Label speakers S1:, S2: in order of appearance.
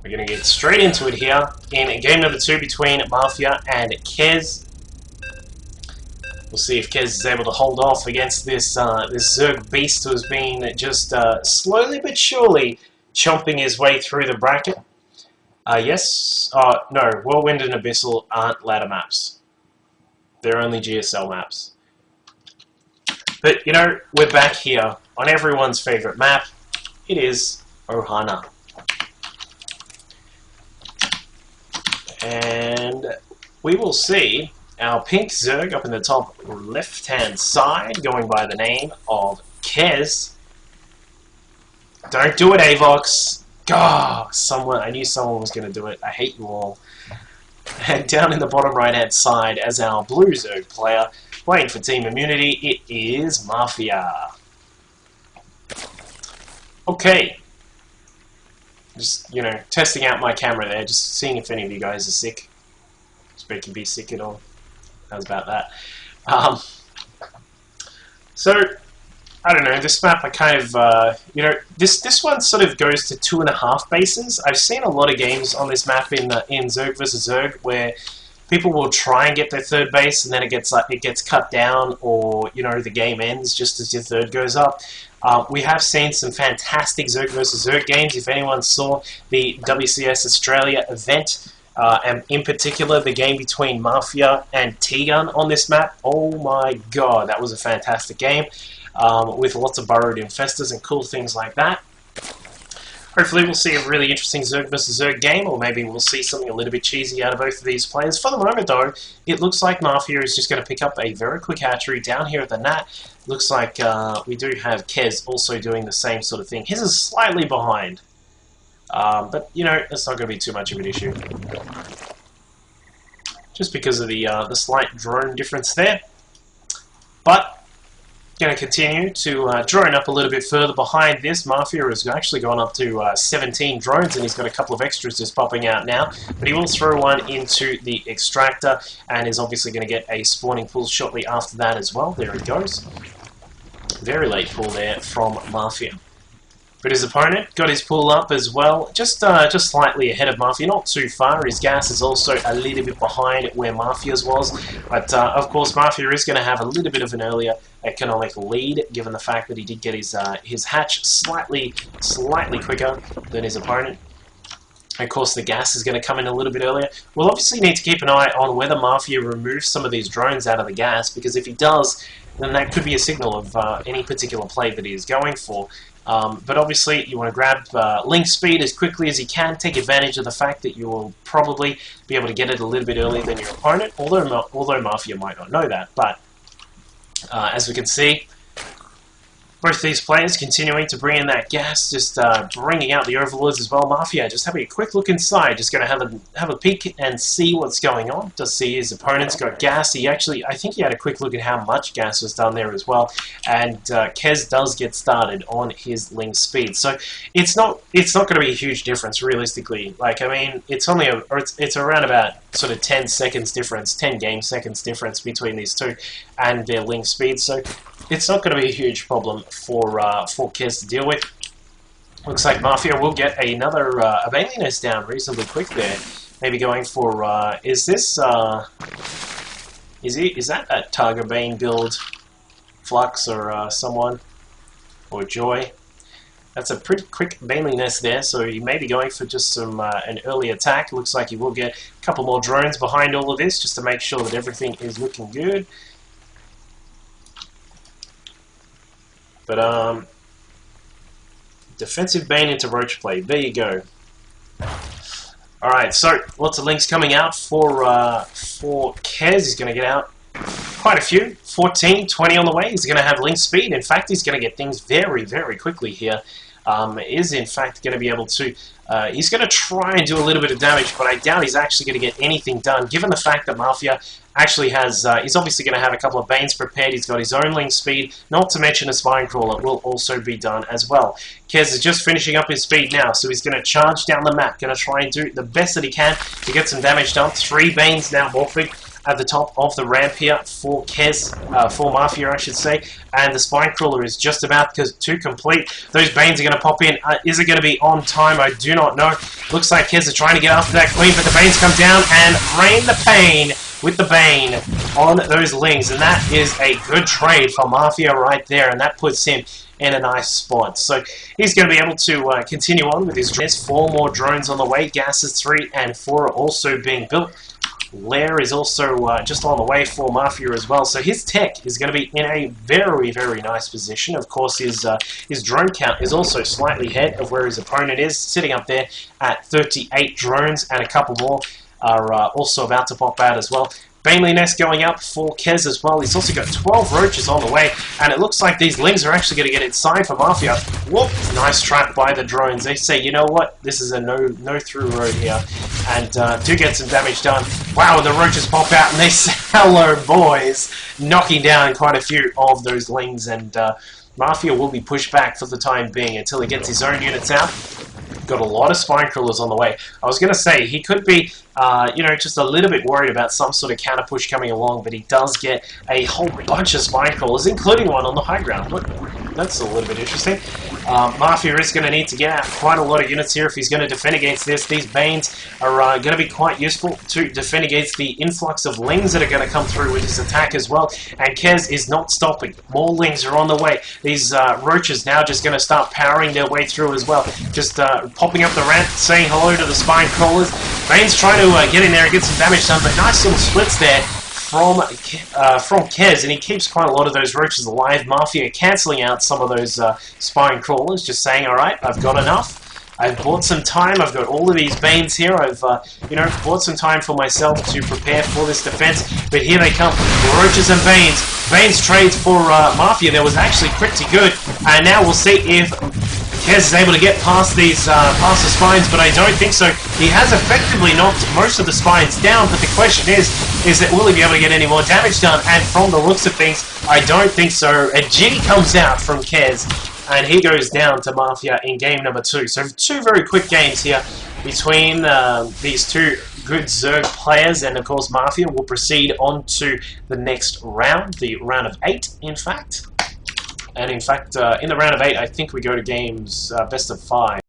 S1: We're going to get straight into it here in game number 2 between Mafia and TAKez. We'll see if TAKez is able to hold off against this this Zerg beast who's been just slowly but surely chomping his way through the bracket. Yes. No, Whirlwind and Abyssal aren't ladder maps. They're only GSL maps. But, you know, we're back here on everyone's favourite map. It is Ohana. And we will see our pink Zerg up in the top left-hand side, going by the name of TAKez. Don't do it, Avox. God, I knew someone was going to do it. I hate you all. And down in the bottom right-hand side, as our blue Zerg player, playing for Team Immunity, it is Mafia. Okay. Just, you know, testing out my camera there, just seeing if any of you guys are sick. Expect you to be sick at all. How's about that? So, I don't know, this map I kind of, you know, this one sort of goes to 2.5 bases. I've seen a lot of games on this map in Zerg vs Zerg where people will try and get their third base and then it gets cut down, or, you know, the game ends just as your third goes up. We have seen some fantastic Zerg vs Zerg games. If anyone saw the WCS Australia event, and in particular the game between Mafia and T-Gun on this map, oh my god, that was a fantastic game, with lots of burrowed infestors and cool things like that. Hopefully we'll see a really interesting Zerg vs Zerg game, or maybe we'll see something a little bit cheesy out of both of these players. For the moment though, it looks like Mafia is just going to pick up a very quick hatchery down here at the Nat. Looks like we do have TAKez also doing the same sort of thing. His is slightly behind, but you know, it's not going to be too much of an issue. Just because of the slight drone difference there. But going to continue to drone up a little bit further behind this. Mafia has actually gone up to 17 drones, and he's got a couple of extras just popping out now. But he will throw one into the extractor, and is obviously going to get a spawning pool shortly after that as well. There it goes. Very late pull there from Mafia. But his opponent got his pull up as well, just slightly ahead of Mafia, not too far. His gas is also a little bit behind where Mafia's was, but of course Mafia is going to have a little bit of an earlier economic lead, given the fact that he did get his hatch slightly quicker than his opponent. Of course, the gas is going to come in a little bit earlier. We'll obviously need to keep an eye on whether Mafia removes some of these drones out of the gas, because if he does, then that could be a signal of any particular play that he is going for. But obviously, you want to grab link speed as quickly as you can, take advantage of the fact that you will probably be able to get it a little bit earlier than your opponent, although Mafia might not know that. But as we can see, both these players continuing to bring in that gas, just bringing out the overlords as well. Mafia just having a quick look inside, just going to have a peek and see what's going on. Just see his opponent's got gas. He actually, I think he had a quick look at how much gas was done there as well. And TAKez does get started on his link speed, so it's not going to be a huge difference realistically. Like, I mean, it's only it's around about sort of 10 seconds difference, 10 game seconds difference between these two and their link speed. So it's not going to be a huge problem for TAKez to deal with. Looks like Mafia will get another Abaliness down reasonably quick there. Maybe going for is that a Targa Bane build, Flux or someone, or Joy? That's a pretty quick Baneliness there, so he may be going for just some an early attack. Looks like he will get a couple more drones behind all of this just to make sure that everything is looking good. But, defensive Bane into Roach play. There you go. Alright, so, lots of links coming out for TAKez. He's going to get out quite a few. 14, 20 on the way. He's going to have link speed. In fact, he's going to get things very, very quickly here. Is, in fact, going to be able to... he's going to try and do a little bit of damage, but I doubt he's actually going to get anything done, given the fact that Mafia actually has... he's obviously going to have a couple of Banes prepared. He's got his own link speed, not to mention a Spine Crawler will also be done as well. TAKez is just finishing up his speed now, so he's going to charge down the map, going to try and do the best that he can to get some damage done. 3 Banes now morphing. at the top of the ramp here for TAKez, for Mafia, I should say. And the Spine Crawler is just about to complete. Those Banes are going to pop in. Is it going to be on time? I do not know. Looks like TAKez are trying to get after that Queen, but the Banes come down and rain the pain with the Bane on those Lings. And that is a good trade for Mafia right there, and that puts him in a nice spot. So he's going to be able to continue on with his drones. 4 more drones on the way. Gases 3 and 4 are also being built. Lair is also just on the way for Mafia as well. So his tech is going to be in a very, very nice position. Of course, his drone count is also slightly ahead of where his opponent is, sitting up there at 38 drones, and a couple more are also about to pop out as well. Baneliness going up for TAKez as well. He's also got 12 roaches on the way, and it looks like these Lings are actually going to get inside for Mafia. Whoop! Nice trap by the drones. They say, you know what? This is a no through road here, and do get some damage done. Wow! The roaches pop out, and they say, hello, boys, knocking down quite a few of those Lings, and Mafia will be pushed back for the time being until he gets his own units out. Got a lot of Spine Crawlers on the way. I was going to say, he could be, you know, just a little bit worried about some sort of counter push coming along, but he does get a whole bunch of Spine Crawlers, including one on the high ground. Look, that's a little bit interesting. Mafia is going to need to get out quite a lot of units here if he's going to defend against this. These Banes are going to be quite useful to defend against the influx of Lings that are going to come through with his attack as well. And TAKez is not stopping. More Lings are on the way. These roaches now just going to start powering their way through as well. Just popping up the ramp, saying hello to the Spine Crawlers. Bane's trying to get in there and get some damage done, but nice little splits there from TAKez, and he keeps quite a lot of those roaches alive. Mafia cancelling out some of those Spine Crawlers, just saying, alright, I've got enough. I've bought some time. I've got all of these Banes here. I've, you know, bought some time for myself to prepare for this defense. But here they come, roaches and Banes. Banes trades for Mafia. That was actually pretty good. And now we'll see if TAKez is able to get past these, past the spines, but I don't think so. He has effectively knocked most of the spines down, but the question is that will he be able to get any more damage done? And from the looks of things, I don't think so. A G comes out from TAKez, and he goes down to Mafia in game number 2. So 2 very quick games here between these 2 good Zerg players, and of course Mafia will proceed on to the next round, the round of 8 in fact. And in fact, in the round of 8, I think we go to games best of 5.